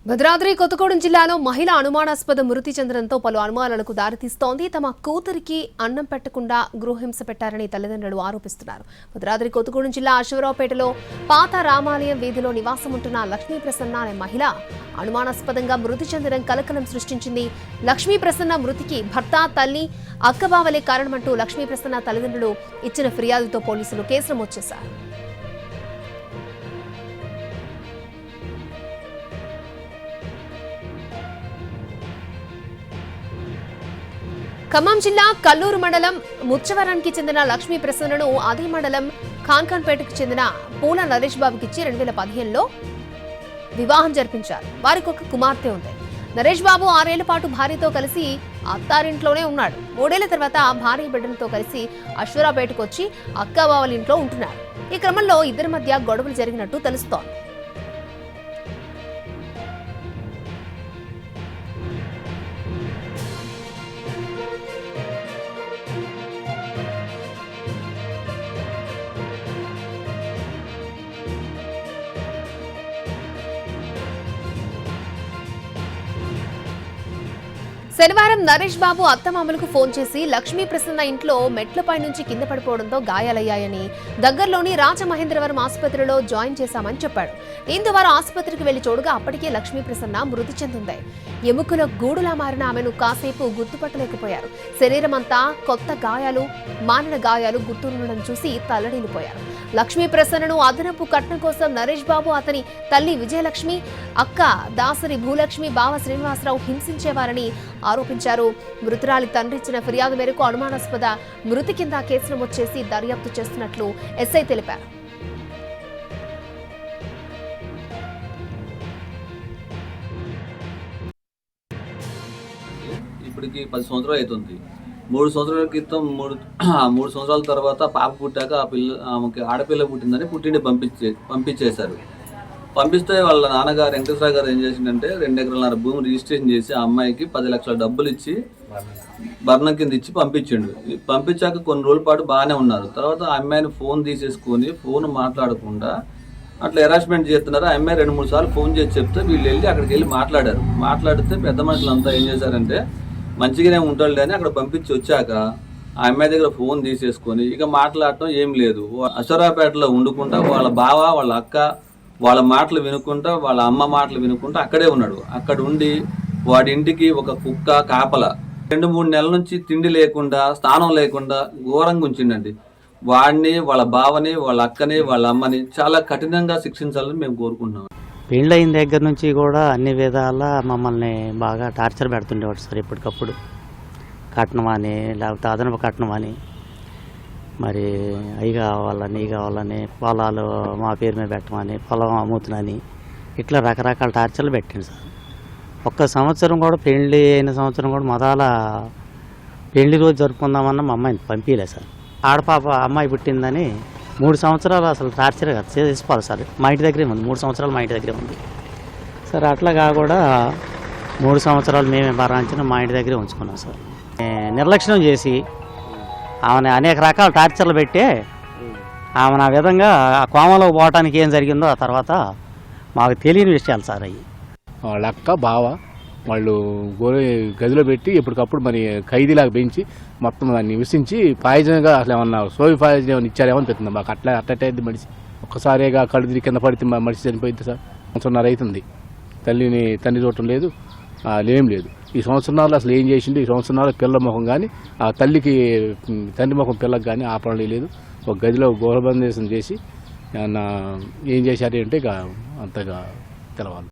భద్రాద్రి కొత్తగూడెం జిల్లాలో మహిళ అనుమానాస్పద మృతి చెందడంతో పలు అనుమానాలకు దారితీస్తోంది. తమ కూతురికి అన్నం పెట్టకుండా గృహహింస పెట్టారని తల్లిదండ్రులు ఆరోపిస్తున్నారు. భద్రాద్రి కొత్తగూడెం జిల్లా అశ్వరావుపేటలో పాత రామాలయం వీధిలో నివాసం ఉంటున్న లక్ష్మీ ప్రసన్న అనే మహిళ అనుమానాస్పదంగా మృతి చెందడం కలకలం సృష్టించింది. లక్ష్మీ ప్రసన్న మృతికి భర్త, తల్లి, అక్కబావలే కారణమంటూ లక్ష్మీ ప్రసన్న తల్లిదండ్రులు ఇచ్చిన ఫిర్యాదుతో పోలీసులు కేసు నమోదు చేశారు. ఖమ్మం జిల్లా కల్లూరు మండలం ముచ్చవరానికి చెందిన లక్ష్మీ ప్రసన్నను అదే మండలం ఖాన్ఖాన్పేటకు చెందిన పూల నరేష్ బాబుకిచ్చి 2015లో వివాహం జరిపించారు. వారికి ఒక కుమార్తె ఉంది. నరేష్ బాబు 6 ఏళ్ల పాటు భార్యతో కలిసి అత్తారింట్లోనే ఉన్నాడు. 3 ఏళ్ల తర్వాత భార్య బిడ్డలతో కలిసి అశ్వరావుపేటకు వచ్చి అక్కబావల ఇంట్లో ఉంటున్నారు. ఈ క్రమంలో ఇద్దరి మధ్య గొడవలు జరిగినట్టు తెలుస్తోంది. శనివారం నరేష్ బాబు అత్తమామలకు ఫోన్ చేసి లక్ష్మీ ప్రసన్న ఇంట్లో మెట్లపై నుంచి కింద పడిపోవడంతో గాయాలయ్యాయని, దగ్గరలోని రాజమహేంద్రవరం ఆసుపత్రిలో జాయిన్ చేశామని చెప్పాడు. దీంతో వారు ఆసుపత్రికి వెళ్లి చూడగా అప్పటికే లక్ష్మీ ప్రసన్న మృతి చెందింది. ఎముకల గూడులా మారిన ఆమెను కాసేపు గుర్తుపట్టలేకపోయారు. శరీరం అంతా కొత్త గాయాలు, మానిన గాయాలు గుర్తుండడం చూసి తల్లడిల్లిపోయారు. లక్ష్మీ ప్రసన్నను అదనపు కట్నం కోసం నరేష్ బాబు, అతని తల్లి విజయలక్ష్మి, అక్క దాసరి భూలక్ష్మి, బావ శ్రీనివాసరావు హింసించేవారని ఆరోపించారు. మృతురాలి తండ్రి ఇచ్చిన ఫిర్యాదు మేరకు అనుమానాస్పద మృతి కింద కేసు నమోదు చేసి దర్యాప్తు చేస్తున్నట్లు ఎస్ఐ తెలిపారు. ఇప్పటికి 10 సంవత్సరాలు అవుతుంది. 3 సంవత్సరాల క్రితం 3 సంవత్సరాల తర్వాత పాప పుట్టాక ఆమెకి ఆడపిల్ల పుట్టిందని పుట్టిండి పంపించేశారు. పంపిస్తే వాళ్ళ నాన్నగారు వెంకటేశ్వర గారు ఏం చేసిందంటే 2 ఎకరాల భూమి రిజిస్ట్రేషన్ చేసి ఆ అమ్మాయికి 10 లక్షల డబ్బులు ఇచ్చి భరణం కింద ఇచ్చి పంపించిండు. పంపించాక కొన్ని రోజుల పాటు బాగానే ఉన్నారు. తర్వాత ఆ అమ్మాయిని ఫోన్ తీసేసుకొని ఫోన్ మాట్లాడకుండా అట్లా హెరాస్మెంట్ చేస్తున్నారు. ఆ అమ్మాయి 2-3 సార్లు ఫోన్ చేసి చెప్తే వీళ్ళు వెళ్ళి అక్కడికి వెళ్ళి మాట్లాడితే పెద్ద మనుషులంతా ఏం చేశారంటే మంచిగానే ఉంటాడు అని అక్కడ పంపించి వచ్చాక ఆ అమ్మాయి దగ్గర ఫోన్ తీసేసుకొని ఇక మాట్లాడటం ఏం లేదు. అశ్వరావుపేటలో ఉండుకుంటా వాళ్ళ బావ, వాళ్ళ అక్క వాళ్ళ మాటలు వినుకుంటా, వాళ్ళ అమ్మ మాటలు వినుకుంటా అక్కడే ఉన్నాడు. అక్కడ ఉండి వాడి ఇంటికి ఒక కుక్క కాపల 2-3 నెలల నుంచి తిండి లేకుండా, స్థానం లేకుండా ఘోరంగా ఉంచిండండి. వాడిని, వాళ్ళ బావని, వాళ్ళ అక్కని, వాళ్ళ అమ్మని చాలా కఠినంగా శిక్షించాలని మేము కోరుకుంటున్నాం. పెళ్ళయిన దగ్గర నుంచి కూడా అన్ని విధాలా మమ్మల్ని బాగా టార్చర్ పెడుతుండేవాడు సార్. ఎప్పటికప్పుడు కట్నం అని, లేకపోతే అదనపు కట్నం అని, మరి అవి కావాలని, ఇవి కావాలని, పొలాలు మా పేరు మీద పెట్టమని, పొలం అమ్ముతున్నని, ఇట్లా రకరకాల టార్చర్లు పెట్టింది సార్. ఒక్క సంవత్సరం కూడా పెళ్ళి అయిన సంవత్సరం కూడా మొదల పెళ్లి రోజు జరుపుకుందామన్న మా అమ్మాయిని పంపించలే సార్. ఆడపాప అమ్మాయి పుట్టిందని 3 సంవత్సరాలు అసలు టార్చర్ చేసుకోవాలి సార్. మా ఇంటి దగ్గరే ఉంది, 3 సంవత్సరాలు మా ఇంటి దగ్గరే ఉంది సార్. అట్లాగా కూడా 3 సంవత్సరాలు మేమే భరాంచిన మా ఇంటి దగ్గరే ఉంచుకున్నాం సార్. నిర్లక్ష్యం చేసి ఆమెను అనేక రకాల టార్చర్లు పెట్టి ఆమెను ఆ విధంగా ఆ కోమలోకి పోవటానికి ఏం జరిగిందో ఆ తర్వాత మాకు తెలియని విషయాలు సార్. అవి వాళ్ళ అక్క, బావ వాళ్ళు గదిలో పెట్టి ఎప్పటికప్పుడు మరి ఖైదీలాగా పెంచి మొత్తం దాన్ని విసించి పాయిజన్గా అసలు ఏమన్నా సోవి పాయిజన్ ఏమైనా ఇచ్చారేమో అనిపిస్తుంది మాకు. అట్లయితే మనిషి ఒక్కసారిగా కళ్ళు తిరిగి కింద పడితే మనిషి చనిపోయింది సార్. సంవత్సరంన్నర అవుతుంది. తండ్రి చూడటం లేదు, ఏం లేదు. ఈ సంవత్సరాలు అసలు ఏం చేసిండు? ఈ సంవత్సరాలు పిల్లల ముఖం కానీ, ఆ తల్లికి తండ్రి ముఖం పిల్లకి కానీ ఆ పనులు లేదు. ఒక గదిలో గృహబంధేశం చేసి ఏం చేశారు అంటే ఇక అంతగా తెలవాలి.